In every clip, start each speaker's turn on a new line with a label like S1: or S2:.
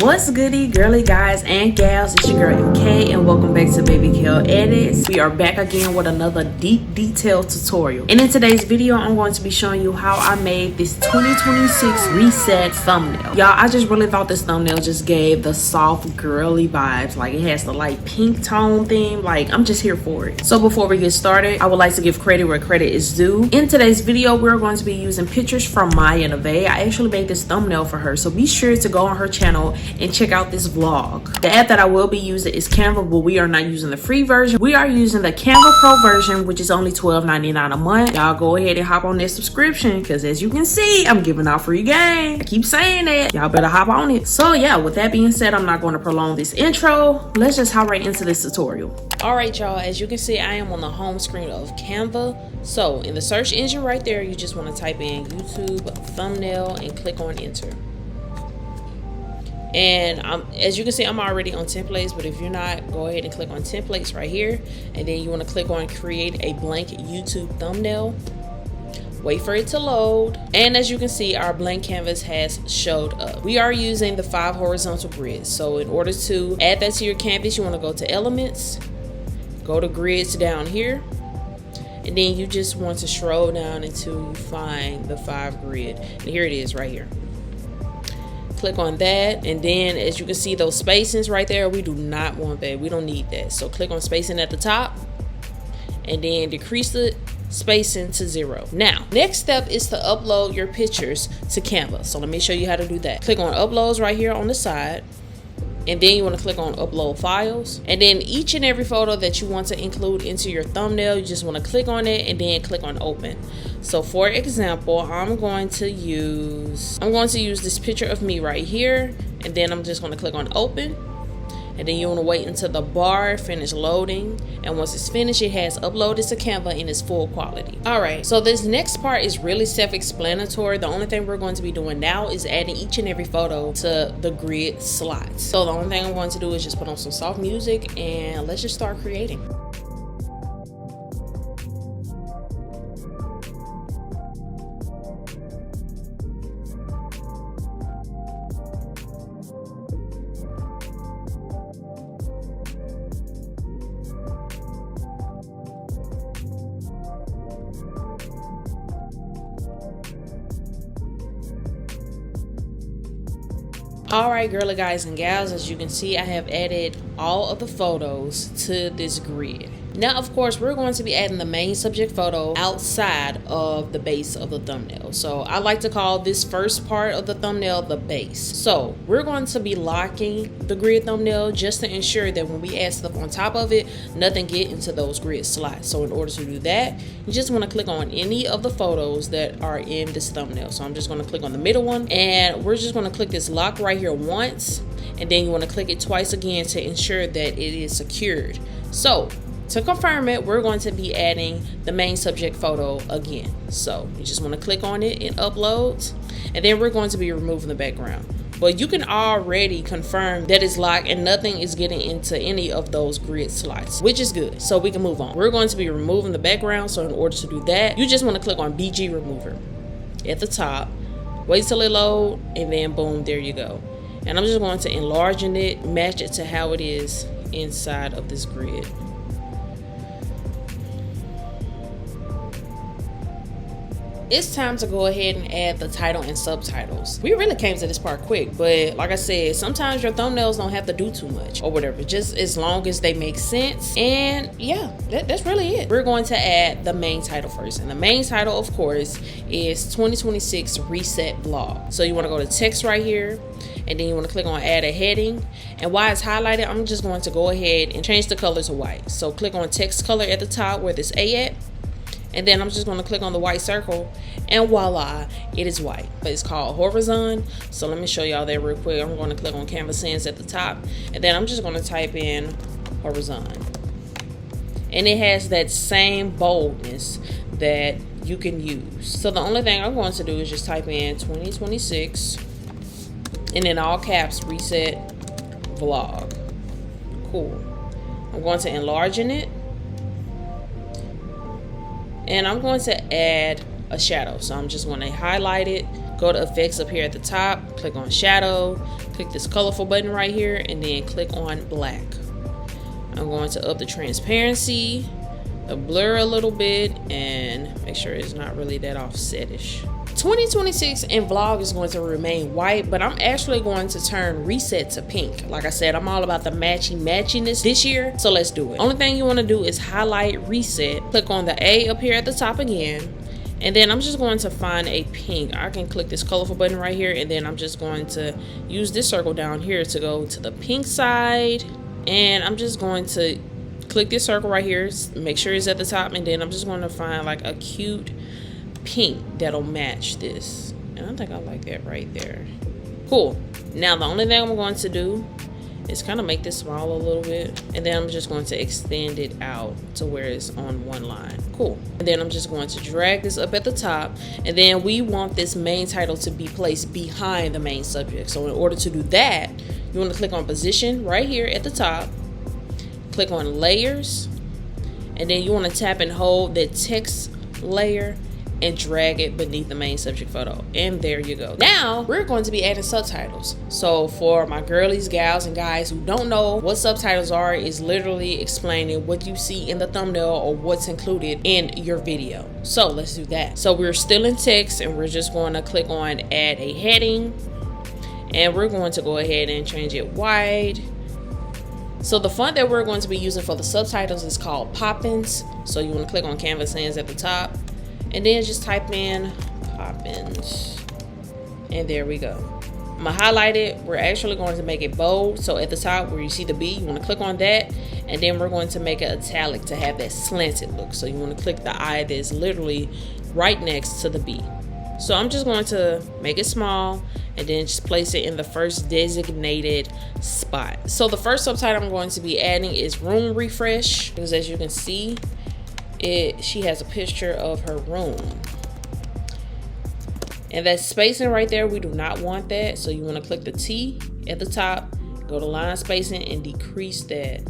S1: What's goody, girly guys and gals? It's your girl MK and welcome back to Babykeledits. We are back again with another deep detailed tutorial. And in today's video, I'm going to be showing you how I made this 2026 reset thumbnail. Y'all, I just really thought this thumbnail just gave the soft girly vibes. Like it has the light pink tone theme. Like I'm just here for it. So before we get started, I would like to give credit where credit is due. In today's video, we're going to be using pictures from Miya Nevaeh. I actually made this thumbnail for her, so be sure to go on her channel and check out this vlog. The app that I will be using is Canva, but we are not using the free version. We are using the Canva Pro version, which is only $12.99 a month. Y'all go ahead and hop on that subscription, because as you can see, I'm giving out free game. I keep saying that. Y'all better hop on it. So yeah, with that being said, I'm not going to prolong this intro. Let's just hop right into this tutorial. All right, y'all, as you can see, I am on the home screen of Canva. So in the search engine right there, you just want to type in YouTube thumbnail and click on enter. And as you can see, I'm already on templates, but if you're not, go ahead and click on templates right here, and then you want to click on create a blank YouTube thumbnail. Wait for it to load, and as you can see, our blank canvas has showed up. We are using the 5 horizontal grids. So in order to add that to your canvas, you want to go to elements, go to grids down here, and then you just want to scroll down until you find the 5 grid, and here it is right here. Click on that, and then as you can see, those spacings right there, we do not want that. We don't need that. So click on spacing at the top, and then decrease the spacing to 0. Now, next step is to upload your pictures to Canva. So let me show you how to do that. Click on uploads right here on the side, and then you want to click on upload files, and then each and every photo that you want to include into your thumbnail, you just want to click on it and then click on open. So for example, I'm going to use this picture of me right here, and then I'm just going to click on open, and then you want to wait until the bar finish loading, and once it's finished, it has uploaded to Canva in its full quality. All right, so this next part is really self-explanatory. The only thing we're going to be doing now is adding each and every photo to the grid slots. So the only thing I'm going to do is just put on some soft music, and let's just start creating. All right, girly guys and gals, as you can see, I have added all of the photos to this grid. Now, of course, we're going to be adding the main subject photo outside of the base of the thumbnail. So I like to call this first part of the thumbnail the base. So we're going to be locking the grid thumbnail just to ensure that when we add stuff on top of it, nothing get into those grid slots. So in order to do that, you just want to click on any of the photos that are in this thumbnail. So I'm just going to click on the middle one, and we're just going to click this lock right here once, and then you want to click it twice again to ensure that it is secured. So to confirm it, we're going to be adding the main subject photo again. So you just want to click on it and upload, and then we're going to be removing the background. But you can already confirm that it's locked and nothing is getting into any of those grid slots, which is good. So we can move on. We're going to be removing the background. So in order to do that, you just want to click on BG remover at the top, wait till it load, and then boom, there you go. And I'm just going to enlarge it, match it to how it is inside of this grid. It's time to go ahead and add the title and subtitles. We really came to this part quick, but like I said, sometimes your thumbnails don't have to do too much or whatever, just as long as they make sense. And yeah, that's really it. We're going to add the main title first, and the main title, of course, is 2026 Reset Vlog. So you want to go to text right here, and then you want to click on add a heading. And while it's highlighted, I'm just going to go ahead and change the color to white. So click on text color at the top where this A at, and then I'm just going to click on the white circle, and voila, it is white. But it's called horizon. So let me show y'all that real quick. I'm going to click on Canva Sans at the top, and then I'm just going to type in horizon, and it has that same boldness that you can use. So the only thing I'm going to do is just type in 2026, and in all caps, reset vlog. Cool. I'm going to enlarge it, and I'm going to add a shadow. So I'm just going to highlight it, go to effects up here at the top, click on shadow, click this colorful button right here and then click on black. I'm going to up the transparency, the blur a little bit, and make sure it's not really that offsetish. 2026 in vlog is going to remain white, but I'm actually going to turn reset to pink. Like I said, I'm all about the matchiness this year, so let's do it. Only thing you want to do is highlight reset, click on the A up here at the top again, and then I'm just going to find a pink. I can click this colorful button right here, and then I'm just going to use this circle down here to go to the pink side, and I'm just going to click this circle right here, make sure it's at the top, and then I'm just going to find like a cute pink that'll match this, and I think I like that right there. Cool. Now the only thing I'm going to do is kind of make this small a little bit, and then I'm just going to extend it out to where it's on one line. Cool. And then I'm just going to drag this up at the top, and then we want this main title to be placed behind the main subject. So in order to do that, you want to click on position right here at the top, click on layers, and then you want to tap and hold that text layer and drag it beneath the main subject photo, and there you go. Now we're going to be adding subtitles. So for my girlies, gals, and guys who don't know what subtitles are, is literally explaining what you see in the thumbnail or what's included in your video. So let's do that. So we're still in text, and we're just going to click on add a heading, and we're going to go ahead and change it wide. So the font that we're going to be using for the subtitles is called Poppins. So you want to click on Canva Sans at the top, and then just type in Poppins, and there we go. I'm gonna highlight it. We're actually going to make it bold. So at the top where you see the B, you want to click on that, and then we're going to make it italic to have that slanted look. So you want to click the I that's literally right next to the B. So I'm just going to make it small and then just place it in the first designated spot. So the first subtitle I'm going to be adding is room refresh, because as you can see, she has a picture of her room, and that spacing right there, we do not want that. So you want to click the T at the top, go to line spacing, and decrease that.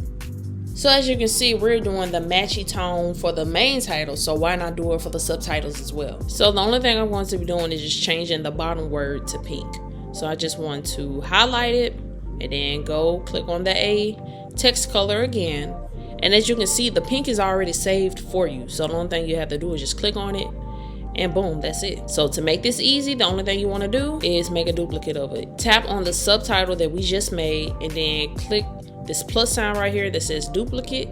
S1: So as you can see, we're doing the matchy tone for the main title, so why not do it for the subtitles as well? So the only thing I'm going to be doing is just changing the bottom word to pink. So I just want to highlight it and then go click on the A, text color again. And as you can see, the pink is already saved for you. So the only thing you have to do is just click on it, and boom, that's it. So to make this easy, the only thing you want to do is make a duplicate of it. Tap on the subtitle that we just made, and then click this plus sign right here that says duplicate,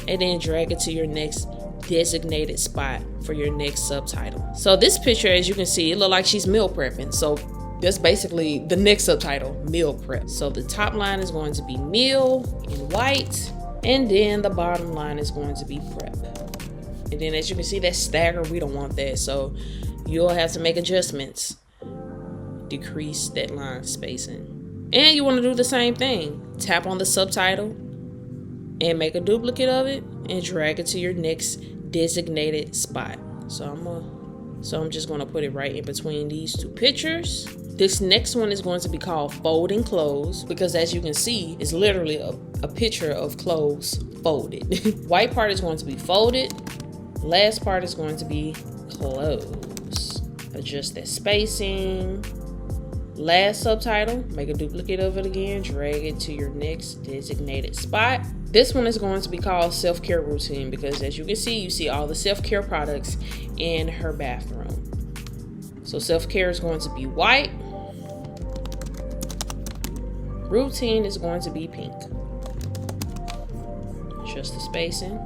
S1: and then drag it to your next designated spot for your next subtitle. So this picture, as you can see, it looks like she's meal prepping. So that's basically the next subtitle, meal prep. So the top line is going to be meal in white, and then the bottom line is going to be prep. And then as you can see, that's staggered. We don't want that, so you'll have to make adjustments, decrease that line spacing. And you want to do the same thing. Tap on the subtitle and make a duplicate of it and drag it to your next designated spot. So I'm just going to put it right in between these two pictures. This next one is going to be called fold and close, because as you can see, it's literally a picture of clothes folded. White part is going to be folded. Last part is going to be close. Adjust that spacing. Last subtitle, make a duplicate of it again, drag it to your next designated spot. This one is going to be called self-care routine, because as you can see, you see all the self-care products in her bathroom. So self-care is going to be white. Routine is going to be pink. Adjust the spacing.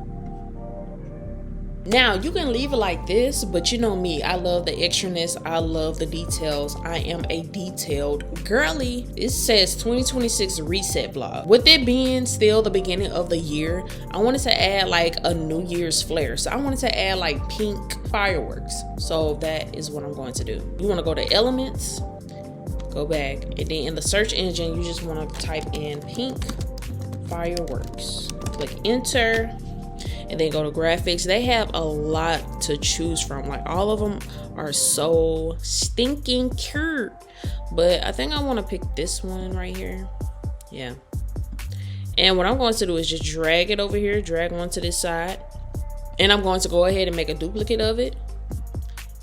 S1: Now you can leave it like this, but you know me, I love the extraness, I love the details. I am a detailed girly. It says 2026 reset vlog. With it being still the beginning of the year, I wanted to add like a New Year's flair. So I wanted to add like pink fireworks. So that is what I'm going to do. You want to go to elements, go back, and then in the search engine, you just want to type in pink fireworks. Click enter. And then go to graphics. They have a lot to choose from. Like all of them are so stinking cute. But I think I want to pick this one right here. Yeah. And what I'm going to do is just drag it over here. Drag one to this side. And I'm going to go ahead and make a duplicate of it.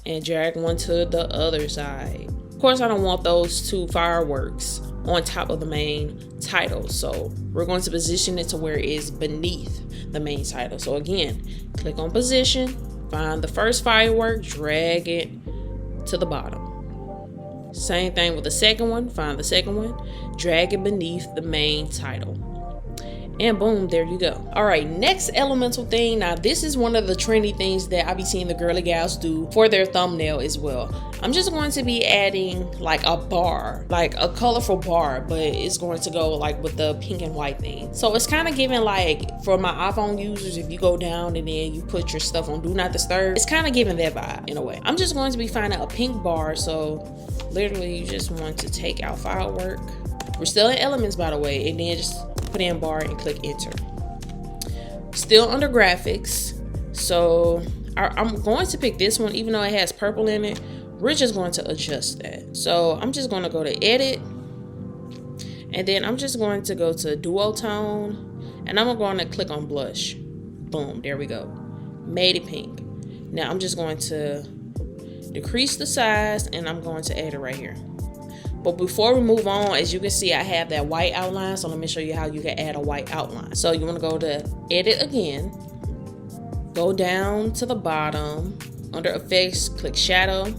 S1: And drag one to the other side. Of course, I don't want those two fireworks on top of the main title. So we're going to position it to where it is beneath the main title. So again, click on position, find the first firework, drag it to the bottom. Same thing with the second one, find the second one, drag it beneath the main title. And boom, there you go. All right, next elemental thing. Now this is one of the trendy things that I be seeing the girly gals do for their thumbnail as well. I'm just going to be adding like a bar, like a colorful bar, but it's going to go like with the pink and white thing. So it's kind of giving, like, for my iPhone users, if you go down and then you put your stuff on Do Not Disturb, it's kind of giving that vibe in a way. I'm just going to be finding a pink bar. So literally you just want to take out firework. We're still in elements, by the way, and then just put in bar and click enter. Still under graphics. So I'm going to pick this one, even though it has purple in it. We're just going to adjust that. So I'm just going to go to edit, and then I'm just going to go to duotone, and I'm going to click on blush. Boom, there we go. Made it pink. Now I'm just going to decrease the size, and I'm going to add it right here. But before we move on, as you can see, I have that white outline. So let me show you how you can add a white outline. So you want to go to edit again, go down to the bottom, under effects, click shadow,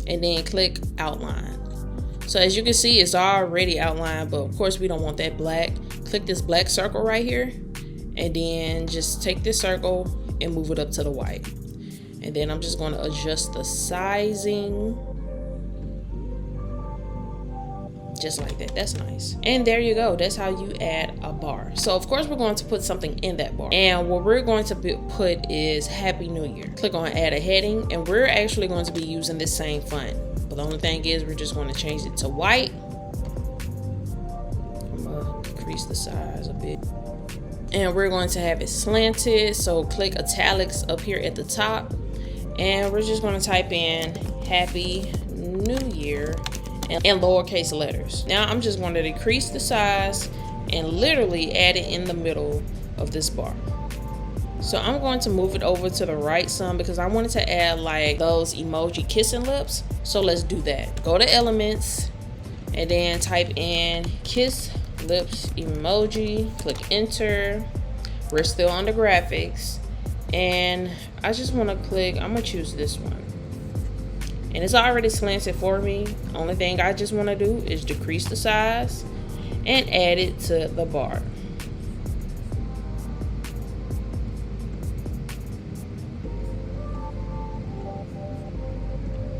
S1: and then click outline. So as you can see, it's already outlined, but of course we don't want that black. Click this black circle right here, and then just take this circle and move it up to the white. And then I'm just going to adjust the sizing. Just like that. That's nice. And there you go. That's how you add a bar. So of course we're going to put something in that bar, and what we're going to put is Happy New Year. Click on add a heading, and we're actually going to be using this same font, but the only thing is we're just going to change it to white. I'm gonna decrease the size a bit, and we're going to have it slanted. So click italics up here at the top, and we're just going to type in Happy New Year in lowercase letters. Now I'm just going to decrease the size and literally add it in the middle of this bar. So I'm going to move it over to the right some because I wanted to add like those emoji kissing lips. So let's do that. Go to elements and then type in kiss lips emoji, click enter. We're still under graphics, and I just want to click, I'm gonna choose this one. And it's already slanted for me. Only thing I just want to do is decrease the size and add it to the bar.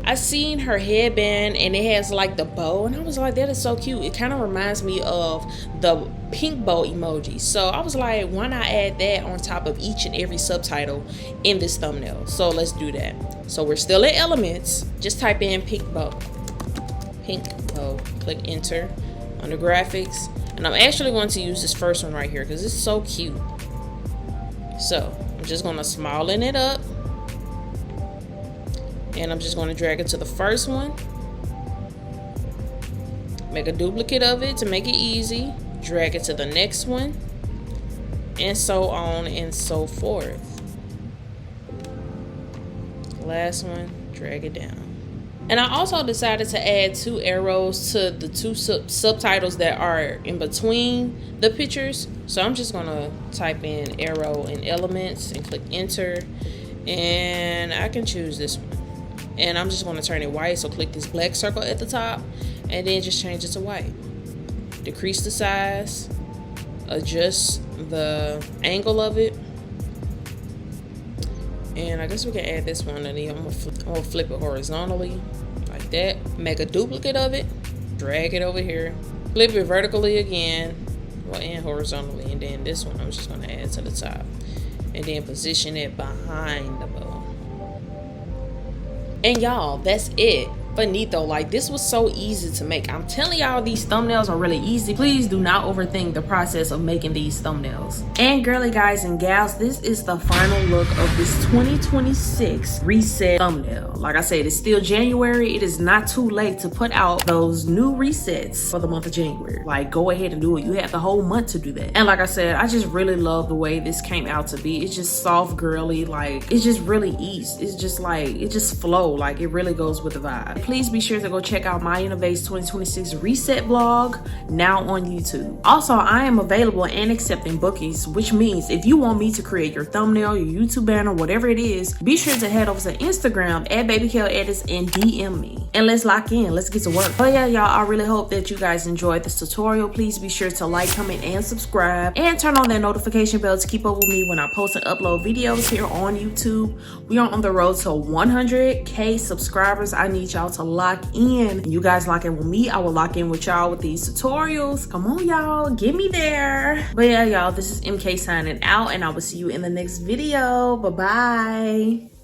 S1: I seen her headband and it has like the bow, and I was like, that is so cute. It kind of reminds me of the pink bow emoji. So I was like, why not add that on top of each and every subtitle in this thumbnail? So let's do that. So we're still in elements. Just type in pink bow, click enter under graphics. And I'm actually going to use this first one right here because it's so cute. So I'm just going to smallen it up. And I'm just going to drag it to the first one. Make a duplicate of it to make it easy. Drag it to the next one. And so on and so forth. Last one, drag it down. And I also decided to add 2 arrows to the 2 subtitles that are in between the pictures. So I'm just going to type in arrow in elements and click enter. And I can choose this one. And I'm just going to turn it white. So click this black circle at the top and then just change it to white. Decrease the size, adjust the angle of it. And I guess we can add this one, and then I'm gonna flip it horizontally like that. Make a duplicate of it, drag it over here, flip it vertically again, well, and horizontally, and then this one I'm just gonna add to the top, and then position it behind the bow. And y'all, that's it. Finito. Like, this was so easy to make. I'm telling y'all, these thumbnails are really easy. Please do not overthink the process of making these thumbnails. And girly guys and gals, this is the final look of this 2026 reset thumbnail. Like I said, it's still January. It is not too late to put out those new resets for the month of January. Like, go ahead and do it. You have the whole month to do that. And like I said, I just really love the way this came out to be. It's just soft girly. Like, it's just really easy. It's just like, it just flow. Like, it really goes with the vibe. please be sure to go check out Miya Nevaeh's 2026 Reset vlog now on YouTube. Also, I am available and accepting bookings, which means if you want me to create your thumbnail, your YouTube banner, whatever it is, be sure to head over to Instagram at Babykeledits and DM me. And let's lock in. Let's get to work. But yeah, y'all, I really hope that you guys enjoyed this tutorial. Please be sure to like, comment, and subscribe, and turn on that notification bell to keep up with me when I post and upload videos here on YouTube. We are on the road to 100K subscribers. I need y'all to lock in. You guys lock in with me, I will lock in with y'all with these tutorials. Come on, y'all, get me there. But yeah, y'all, this is MK signing out, and I will see you in the next video. Bye bye.